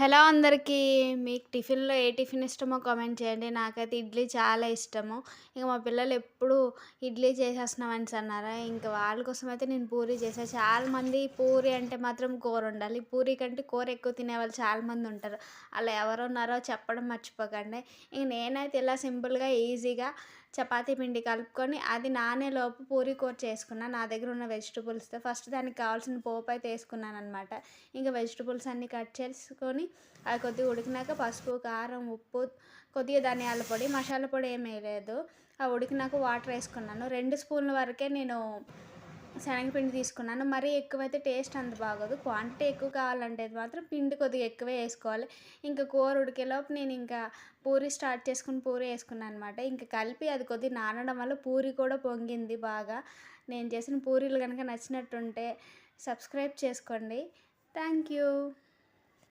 Hello అందరికీ. మీకు టిఫిన్‌లో ఏ tiffin ఇష్టమో కామెంట్ చేయండి. నాకైతే ఇడ్లీ చాలా ఇష్టము. ఇక మా పిల్లలు ఎప్పుడు ఇడ్లీ చేసేస్తున్నావు అనేసి అన్నారా, ఇంక వాళ్ళ కోసమైతే నేను పూరి చేశా. చాలామంది పూరి అంటే మాత్రం కూర ఉండాలి. పూరి కంటే కూర ఎక్కువ తినేవాళ్ళు చాలామంది ఉంటారు. అలా ఎవరున్నారో చెప్పడం మర్చిపోకండి. ఇంక నేనైతే ఇలా సింపుల్‌గా, ఈజీగా చపాతీ పిండి కలుపుకొని అది నానేలోపు పూరి కూర చేసుకున్నా. నా దగ్గర ఉన్న వెజిటబుల్స్‌తో ఫస్ట్ దానికి కావాల్సిన పోపయితే ఏసుకున్నాననమాట. ఇంక వెజిటబుల్స్ అన్నీ కట్ చేసుకొని అవి కొద్దిగా ఉడికినాక పసుపు, కారం, ఉప్పు, కొద్దిగా ధనియాల పొడి, మసాలా పొడి ఏమి వేయలేదు. అవి ఉడికినాక వాటర్ వేసుకున్నాను. 2 స్పూన్ల వరకే నేను శనగపిండి తీసుకున్నాను. మరీ ఎక్కువైతే టేస్ట్ అంత బాగోదు. క్వాంటిటీ ఎక్కువ కావాలంటే మాత్రం పిండి కొద్దిగా ఎక్కువే వేసుకోవాలి. ఇంకా కూర ఉడికేలోపు నేను ఇంకా పూరి స్టార్ట్ చేసుకుని పూరి వేసుకున్నాను అనమాట. ఇంక కలిపి అది కొద్దిగా నానడం వల్ల పూరి కూడా పొంగింది బాగా. నేను చేసిన పూరీలు గనుక నచ్చినట్టుంటే సబ్స్క్రైబ్ చేసుకోండి. Thank you.